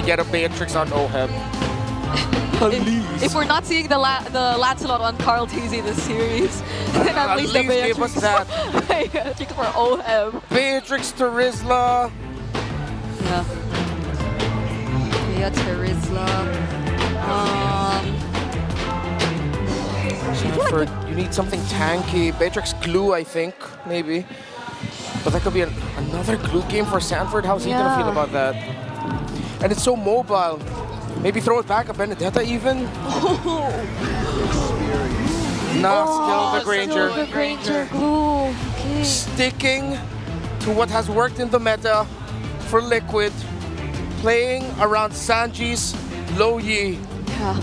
get a Beatrix on OHEB. Please. If we're not seeing the Lancelot on Carl TZ this series, then at least the Beatrix give us that. Beatrix for OHEB. Beatrix to Rizla. Yeah. Yeah, Terizla. Sanford, you need something tanky. Beatrix glue, I think, maybe. But that could be another glue game for Sanford. How's he gonna feel about that? And it's so mobile. Maybe throw it back at Benedetta even? Still the Granger. Still the Granger glue. Okay. Sticking to what has worked in the meta for Liquid. Playing around Sanji's Low Yi. Yeah.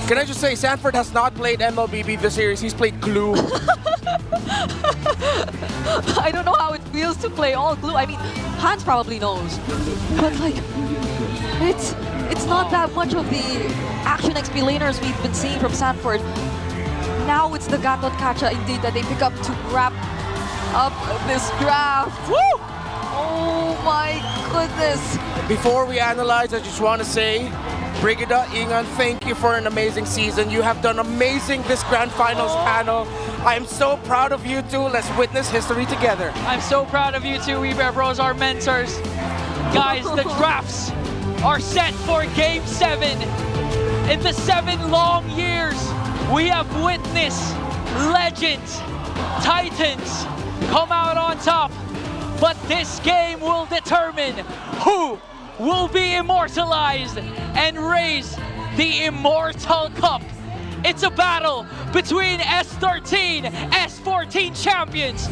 Can I just say, Sanford has not played MLBB this series. He's played glue. I don't know how it feels to play all glue. I mean, Hans probably knows. But like, it's not that much of the action XP laners we've been seeing from Sanford. Now it's the Gatot Kacha indeed that they pick up to wrap up this draft. Woo! Oh my goodness. Before we analyze, I just want to say, Brigida, Ingan, thank you for an amazing season. You have done amazing this Grand Finals panel. I am so proud of you two. Let's witness history together. I'm so proud of you two, WeBear Bros, our mentors. Guys, the drafts are set for Game 7. In the 7 long years, we have witnessed legends, titans come out on top. But this game will determine who will be immortalized and raise the Immortal Cup. It's a battle between S13, S14 champions.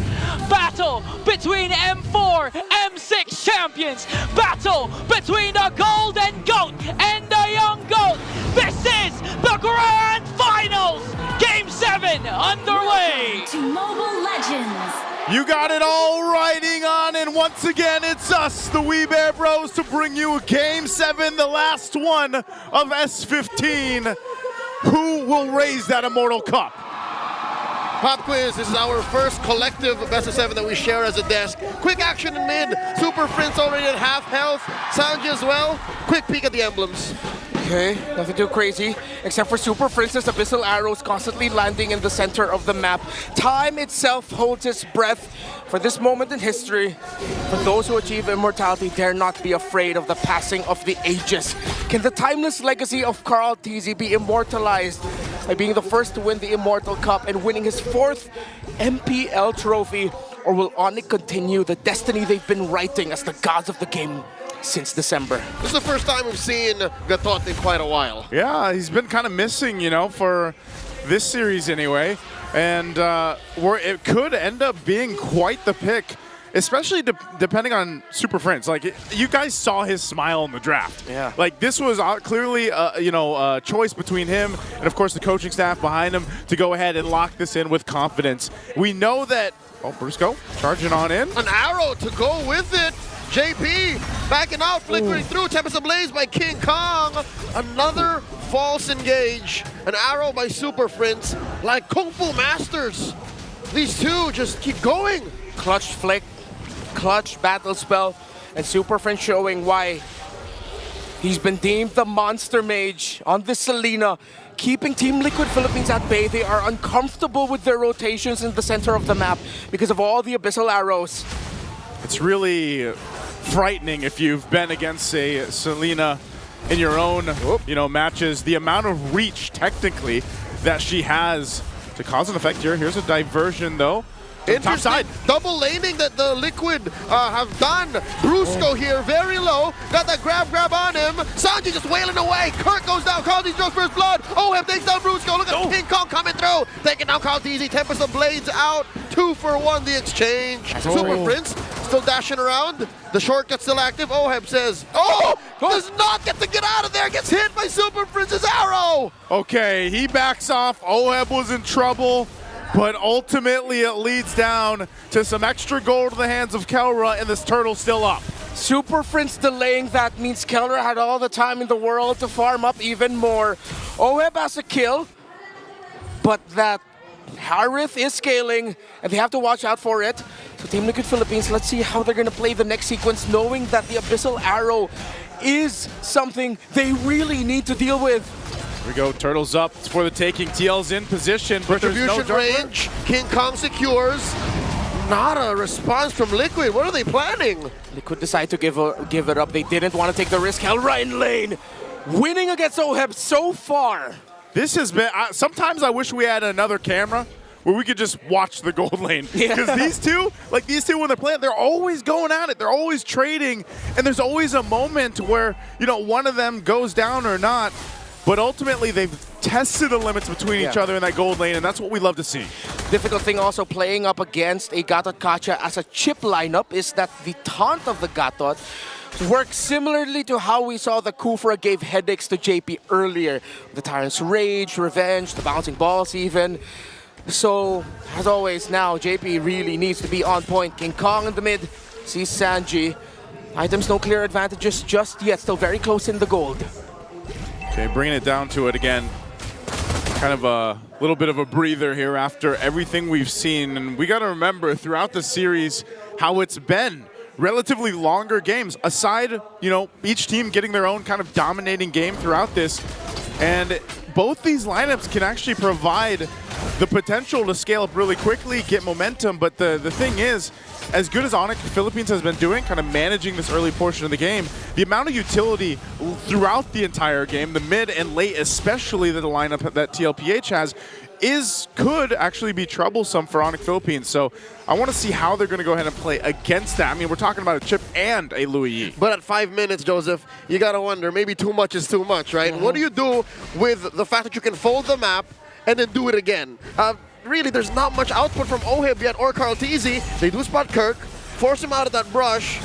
Battle between M4, M6 champions. Battle between the Golden Goat and the Young Goat. This is the Grand Finals. Game 7 underway. To Mobile Legends. You got it all riding on, and once again, it's us, the WeBear Bros, to bring you Game 7, the last one of S15. Who will raise that Immortal Cup? Pop quiz, this is our first collective best of 7 that we share as a desk. Quick action in mid, Super Prince already at half health, Sanji as well. Quick peek at the emblems. Okay, nothing too crazy, except for Super Prince's Abyssal Arrows constantly landing in the center of the map. Time itself holds its breath for this moment in history. For those who achieve immortality, dare not be afraid of the passing of the ages. Can the timeless legacy of Carl TZ be immortalized by being the first to win the Immortal Cup and winning his 4th MPL trophy? Or will ONIC continue the destiny they've been writing as the gods of the game since December? This is the first time we've seen Gatot in quite a while. Yeah, he's been kind of missing, you know, for this series anyway. And it could end up being quite the pick, especially depending on Super Prince. Like, you guys saw his smile in the draft. Yeah. Like, this was clearly, a choice between him and, of course, the coaching staff behind him to go ahead and lock this in with confidence. We know that, Brusco charging on in. An arrow to go with it. JP backing out, flickering through. Tempest Ablaze by King Kong. Another false engage. An arrow by Super Prince. Like Kung Fu Masters. These two just keep going. Clutch flick, clutch battle spell, and Super Prince showing why he's been deemed the monster mage on this Selena, keeping Team Liquid Philippines at bay. They are uncomfortable with their rotations in the center of the map because of all the Abyssal Arrows. It's really frightening if you've been against, say, Selena in your own matches. The amount of reach, technically, that she has to cause an effect here. Here's a diversion, though. Top side. Double laning that the Liquid have done. Brusco here, very low. Got that grab on him. Sanji just wailing away. Kurt goes down. Carl TZ draws first blood. OHEB takes down Brusco. Look at King Kong coming through. Taking down Carl TZ. Tempest of Blades out. 2 for 1 the exchange. Super Prince still dashing around. The shortcut still active. OHEB says, does not get to get out of there. Gets hit by Super Prince's arrow. Okay, he backs off. OHEB was in trouble. But ultimately, it leads down to some extra gold in the hands of Kelra, and this turtle's still up. Super Prince delaying that means Kelra had all the time in the world to farm up even more. OHEB has a kill, but that Harith is scaling, and they have to watch out for it. So Team Liquid Philippines, let's see how they're going to play the next sequence, knowing that the Abyssal Arrow is something they really need to deal with. Here we go, Turtles up for the taking. TL's in position, but there's no Retribution range. King Kong secures. Not a response from Liquid. What are they planning? Liquid decide to give it up. They didn't want to take the risk. Hellra in lane, winning against OHEB so far. This has been, sometimes I wish we had another camera where we could just watch the gold lane. Because these two when they're playing, they're always going at it. They're always trading, and there's always a moment where, you know, one of them goes down or not. But ultimately, they've tested the limits between each other in that gold lane, and that's what we love to see. Difficult thing also playing up against a Gatot Kacha as a chip lineup is that the taunt of the Gatot works similarly to how we saw the Kufra gave headaches to JP earlier. The Tyrant's Rage, Revenge, the bouncing balls even. So, as always now, JP really needs to be on point. King Kong in the mid, sees Sanji. Items no clear advantages just yet, still very close in the gold. Okay, bringing it down to it again. Kind of a little bit of a breather here after everything we've seen. And we got to remember throughout the series how it's been relatively longer games. Aside, you know, each team getting their own kind of dominating game throughout this. And both these lineups can actually provide the potential to scale up really quickly, get momentum. But the thing is, as good as ONIC Philippines has been doing, kind of managing this early portion of the game, the amount of utility throughout the entire game, the mid and late especially, that the lineup that TLPH has, could actually be troublesome for ONIC Philippines. So I want to see how they're going to go ahead and play against that. I mean, we're talking about a Chip and a Louis Yi. But at 5 minutes, Joseph, you got to wonder, maybe too much is too much, right? What do you do with the fact that you can fold the map and then do it again? Really, there's not much output from OHEB yet or Carl Teasy. They do spot Kirk, force him out of that brush,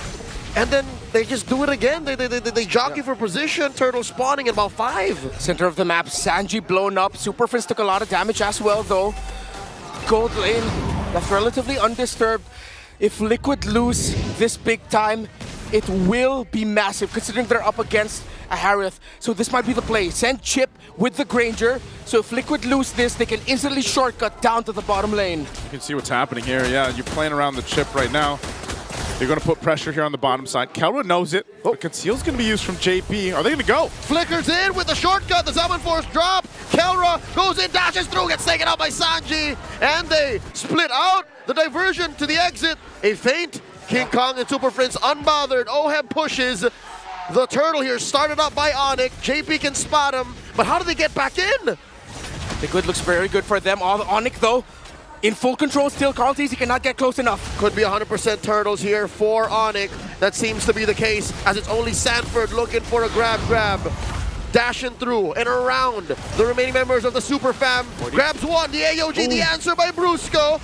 and then they just do it again. They jockey for position. Turtle spawning in about 5. Center of the map, Sanji blown up. Super Frizz took a lot of damage as well, though. Gold lane left relatively undisturbed. If Liquid lose this big time, it will be massive, considering they're up against a Harith. So this might be the play. Send Chip with the Granger. So if Liquid lose this, they can instantly shortcut down to the bottom lane. You can see what's happening here. Yeah, you're playing around the Chip right now. They're going to put pressure here on the bottom side. Kelra knows it. But Conceal's going to be used from JP. Are they going to go? Flickers in with the shortcut. The Summon Force drop. Kelra goes in, dashes through, gets taken out by Sanji. And they split out. The diversion to the exit. A feint. King Kong and Super Frizz unbothered. OHEB pushes. The turtle here started up by ONIC. JP can spot him. But how do they get back in? Liquid looks very good for them. All ONIC, though, in full control still. Carl Teasy cannot get close enough. Could be 100% turtles here for ONIC. That seems to be the case, as it's only Sanford looking for a grab. Dashing through and around the remaining members of the Super Fam. Grabs one, the AOG, the answer by Brusco.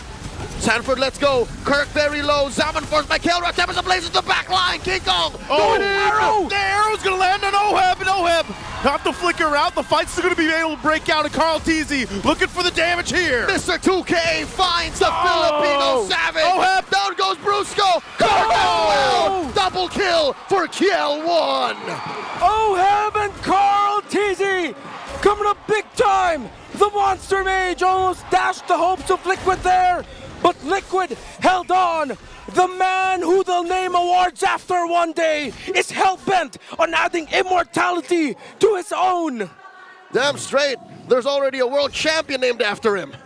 Sanford, let's go. Kirk very low. Zaman forced by Kelra. Tempest blazes the back line. King Kong. Oh, arrow! The arrow's going to land on OHEB, and OHEB have to flicker out. The fight's still going to be able to break out, and Carl Teasy looking for the damage here. Mr. 2K finds the Filipino Savage. OHEB. Down goes Brusco. Kirk as well. Double kill for Kiel 1. OHEB and Carl Teasy coming up big time. The Monster Mage almost dashed the hopes of Liquid there. But Liquid held on. The man who they'll name awards after one day is hell-bent on adding immortality to his own. Damn straight. There's already a world champion named after him.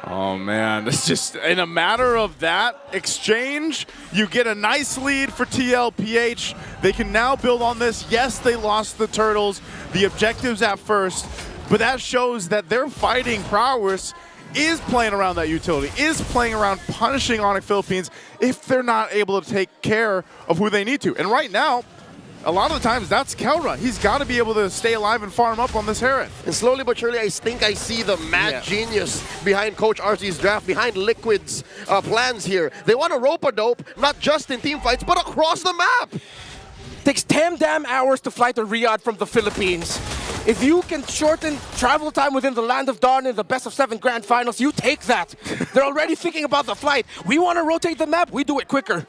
Oh man, it's just in a matter of that exchange, you get a nice lead for TLPH. They can now build on this. Yes, they lost the Turtles, the objectives at first, but that shows that their fighting prowess is playing around that utility, is playing around punishing ONIC Philippines if they're not able to take care of who they need to. And right now, a lot of the times, that's Kelra. He's got to be able to stay alive and farm up on this Herod. And slowly but surely, I think I see the mad genius behind Coach RC's draft, behind Liquid's plans here. They want to rope a dope, not just in team fights, but across the map. Takes 10 damn hours to fly to Riyadh from the Philippines. If you can shorten travel time within the Land of Dawn in the best of 7 grand finals, you take that. They're already thinking about the flight. We want to rotate the map, we do it quicker.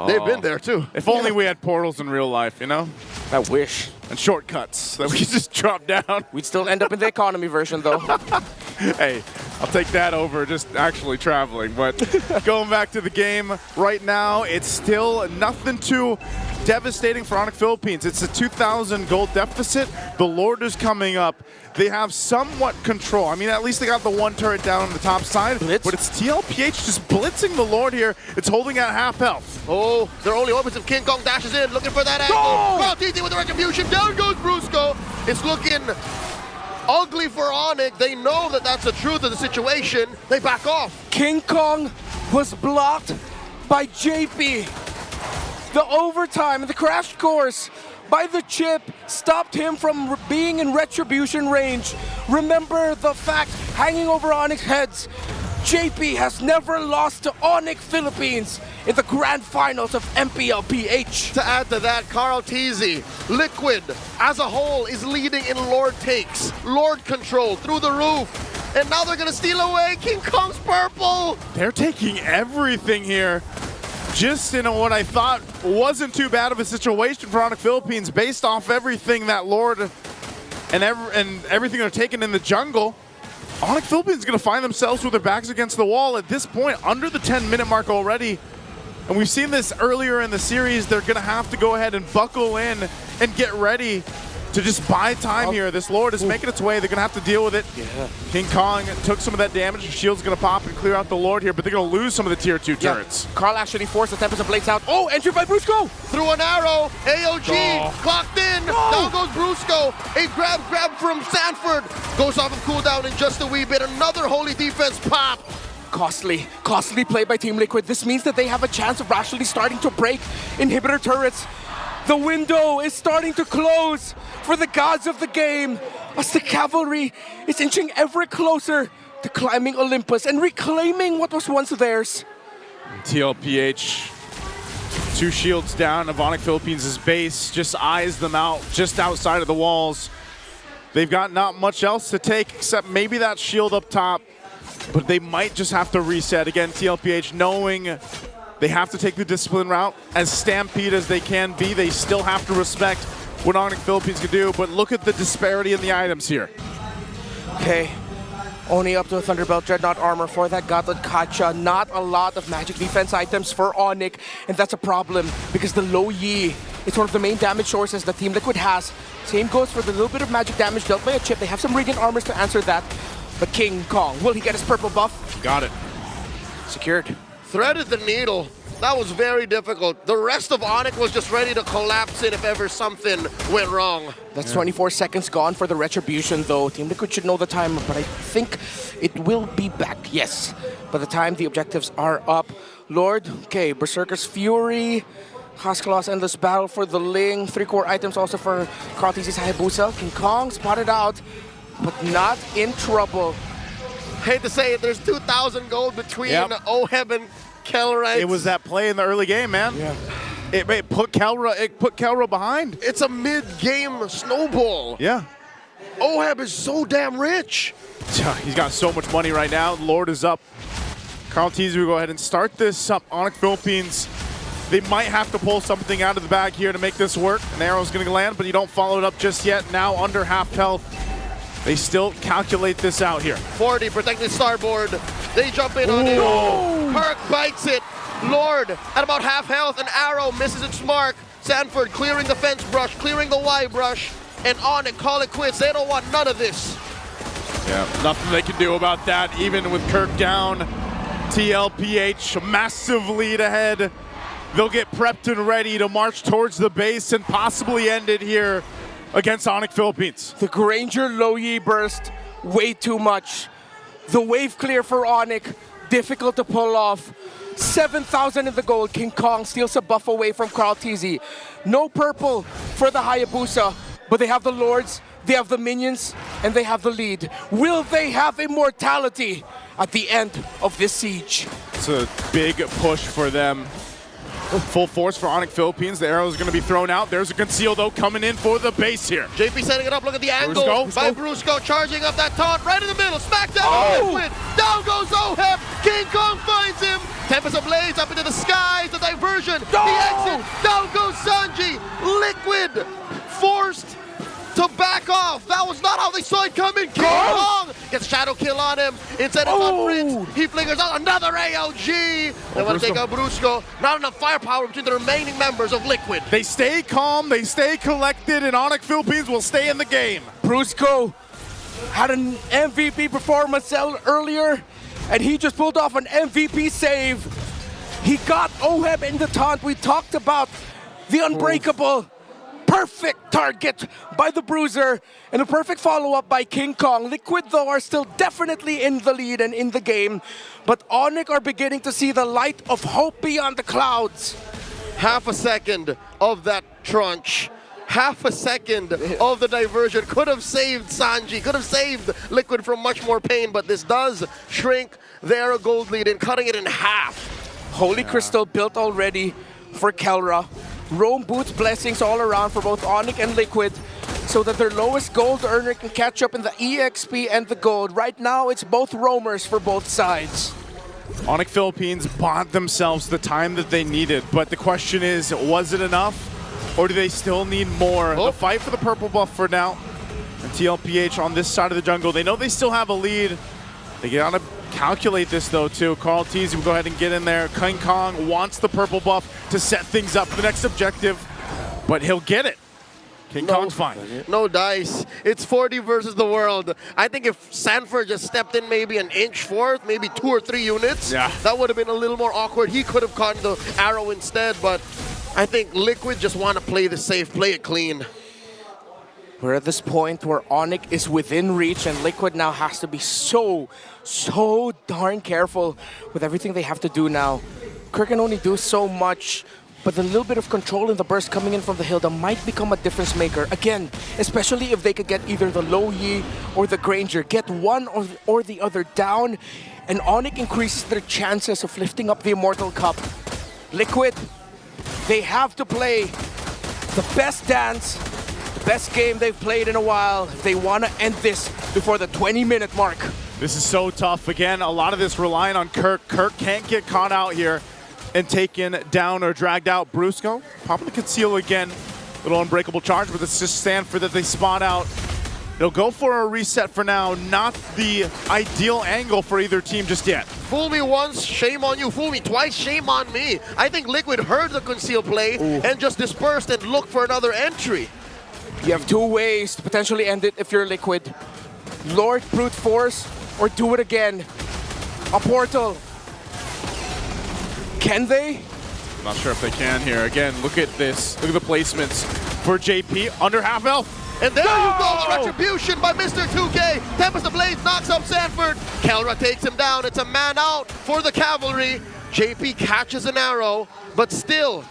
They've been there too. If only we had portals in real life, you know? I wish. And shortcuts that we could just drop down. We'd still end up in the economy version though. Hey, I'll take that over just actually traveling. But going back to the game right now, it's still nothing too devastating for ONIC Philippines. It's a 2,000 gold deficit. The Lord is coming up. They have somewhat control. I mean, at least they got the one turret down on the top side. Blitz. But it's TLPH just blitzing the Lord here. It's holding at half health. Oh, their only opens if King Kong dashes in, looking for that angle. Well, TT with the retribution. Down goes Brusco. It's looking ugly for ONIC. They know that that's the truth of the situation. They back off. King Kong was blocked by JP. The overtime, the crash course by the chip stopped him from being in retribution range. Remember the fact hanging over ONIC's heads. JP has never lost to ONIC Philippines in the grand finals of MPL PH. To add to that, Carl Teasy, Liquid as a whole is leading in Lord takes. Lord control through the roof. And now they're gonna steal away King Kong's purple. They're taking everything here. Just in what I thought wasn't too bad of a situation for ONIC Philippines based off everything that Lord and everything they're taking in the jungle. ONIC Philippines is going to find themselves with their backs against the wall at this point, under the 10-minute mark already. And we've seen this earlier in the series. They're going to have to go ahead and buckle in and get ready to just buy time here. This Lord is making its way. They're going to have to deal with it. Yeah. King Kong took some of that damage. The shield's going to pop and clear out the Lord here, but they're going to lose some of the tier 2 turrets. Carl actually forced the Tempest of Blades out. Oh, entry by Brusco! Through an arrow, AOG clocked in. Down goes Brusco. A grab from Sanford. Goes off of cooldown in just a wee bit. Another holy defense pop. Costly play by Team Liquid. This means that they have a chance of actually starting to break inhibitor turrets. The window is starting to close for the gods of the game as the cavalry is inching ever closer to climbing Olympus and reclaiming what was once theirs. TLPH, 2 shields down of ONIC Philippines' base, just eyes them out just outside of the walls. They've got not much else to take except maybe that shield up top, but they might just have to reset. Again, TLPH knowing they have to take the discipline route. As stampede as they can be, they still have to respect what ONIC Philippines can do, but look at the disparity in the items here. Okay, Oni up to a Thunderbelt Dreadnought armor for that Gauntlet Kacha. Not a lot of magic defense items for ONIC, and that's a problem because the low Yi is one of the main damage sources that Team Liquid has. Same goes for the little bit of magic damage dealt by a chip. They have some Radiant armors to answer that, but King Kong, will he get his purple buff? Got it. Secured. Threaded the needle. That was very difficult. The rest of ONIC was just ready to collapse it if ever something went wrong. That's 24 seconds gone for the retribution, though. Team Liquid should know the timer, but I think it will be back. Yes, by the time the objectives are up. Lord, okay, Berserker's Fury, Haskell's Endless Battle for the Ling, 3 core items also for Carl TC's Hayabusa. King Kong spotted out, but not in trouble. Hate to say it, there's 2,000 gold between OHEB and Kelrite. It was that play in the early game, man. Yeah. It put Kelra behind. It's a mid-game snowball. Yeah. OHEB is so damn rich. He's got so much money right now. Lord is up. Carl Teasy will go ahead and start this up. ONIC Philippines, they might have to pull something out of the bag here to make this work. An arrow's going to land, but you don't follow it up just yet. Now under half health. They still calculate this out here. 40, protecting starboard. They jump in on it. Kirk bites it. Lord at about half health. An arrow misses its mark. Sanford clearing the fence brush, clearing the Y brush. And ONIC call it quits. They don't want none of this. Yeah, nothing they can do about that. Even with Kirk down, TLPH, a massive lead ahead. They'll get prepped and ready to march towards the base and possibly end it here against ONIC Philippines. The Granger low Yi burst, way too much. The wave clear for ONIC, difficult to pull off. 7,000 in the gold. King Kong steals a buff away from Carl TZ. No purple for the Hayabusa, but they have the Lords, they have the minions, and they have the lead. Will they have immortality at the end of this siege? It's a big push for them. Full force for ONIC Philippines. The arrow is going to be thrown out. There's a conceal, though, coming in for the base here. JP setting it up. Look at the angle by Brusco, charging up that taunt right in the middle. Smackdown Liquid. Down goes OHEB. King Kong finds him. Tempest of Blades up into the skies. The diversion. The exit. Down goes Sanji. Liquid forced to back off. That was not how they saw it coming. King Kong gets shadow kill on him. Instead it's on Prince. He flickers out another AOG. They want to take out Brusco. Not enough firepower between the remaining members of Liquid. They stay calm, they stay collected, and ONIC Philippines will stay in the game. Brusco had an MVP performance earlier, and he just pulled off an MVP save. He got OHEB in the taunt. We talked about the unbreakable. Perfect target by the Bruiser, and a perfect follow-up by King Kong. Liquid, though, are still definitely in the lead and in the game, but ONIC are beginning to see the light of hope beyond the clouds. Half a second of that trunch. Half a second of the diversion could have saved Sanji, could have saved Liquid from much more pain, but this does shrink their gold lead and cutting it in half. Holy Crystal built already for Kelra. Roam boots blessings all around for both ONIC and Liquid so that their lowest gold earner can catch up in the EXP and the gold. Right now, it's both roamers for both sides. ONIC Philippines bought themselves the time that they needed, but the question is, was it enough? Or do they still need more? The fight for the purple buff for now. And TLPH on this side of the jungle, they know they still have a lead. They gotta calculate this though too. Carl Teasy will go ahead and get in there. King Kong wants the purple buff to set things up for the next objective, but he'll get it. King Kong's fine. No dice. It's 40 versus the world. I think if Sanford just stepped in maybe an inch forth, maybe 2 or 3 units, that would have been a little more awkward. He could have caught the arrow instead, but I think Liquid just want to play the safe, play it clean. We're at this point where ONIC is within reach, and Liquid now has to be so darn careful with everything they have to do now. Kirk can only do so much, but the little bit of control in the burst coming in from the hill that might become a difference maker. Again, especially if they could get either the Low Yi or the Granger, get one or the other down, and ONIC increases their chances of lifting up the Immortal Cup. Liquid, they have to play the best dance, the best game they've played in a while. They want to end this before the 20-minute mark. This is so tough. Again, a lot of this relying on Kirk. Kirk can't get caught out here and taken down or dragged out. Brusco popping the conceal again. Little unbreakable charge, but it's just Sanford that they spot out. They'll go for a reset for now. Not the ideal angle for either team just yet. Fool me once, shame on you. Fool me twice, shame on me. I think Liquid heard the conceal play and just dispersed and looked for another entry. You have 2 ways to potentially end it if you're Liquid. Lord brute force or do it again. A portal. Can they? I'm not sure if they can here. Again, look at this. Look at the placements for JP. Under half health. And there you go, the retribution by Mr. 2K. Tempest of Blades knocks up Sanford. Kelra takes him down. It's a man out for the cavalry. JP catches an arrow, but still,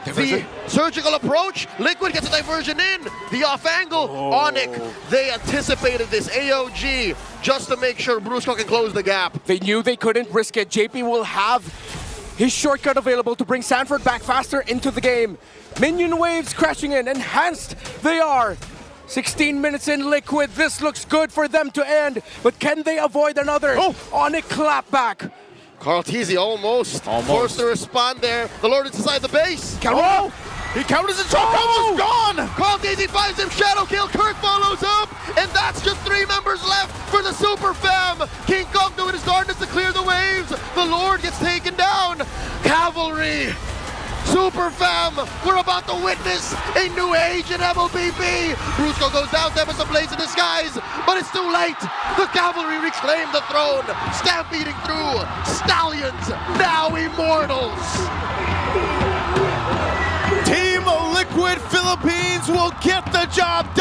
the surgical approach. Liquid gets a diversion in. The off angle. ONIC, they anticipated this AOG just to make sure Brusco can close the gap. They knew they couldn't risk it. JP will have his shortcut available to bring Sanford back faster into the game. Minion waves crashing in. Enhanced they are. 16 minutes in, Liquid. This looks good for them to end, but can they avoid another ONIC clapback? Carl Teasy almost forced to respond there. The Lord is inside the base. He counters the choke, almost gone! Carl Teasy finds him, shadow kill. Kirk follows up, and that's just 3 members left for the Super Fam. King Kong doing his darndest to clear the waves. The Lord gets taken down. Cavalry. Super Fam, we're about to witness a new age in MLBB. Brusco goes down, Tempest of Blades in disguise, but it's too late. The cavalry reclaim the throne, stampeding through. Stallions, now immortals. Team Liquid Philippines will get the job done.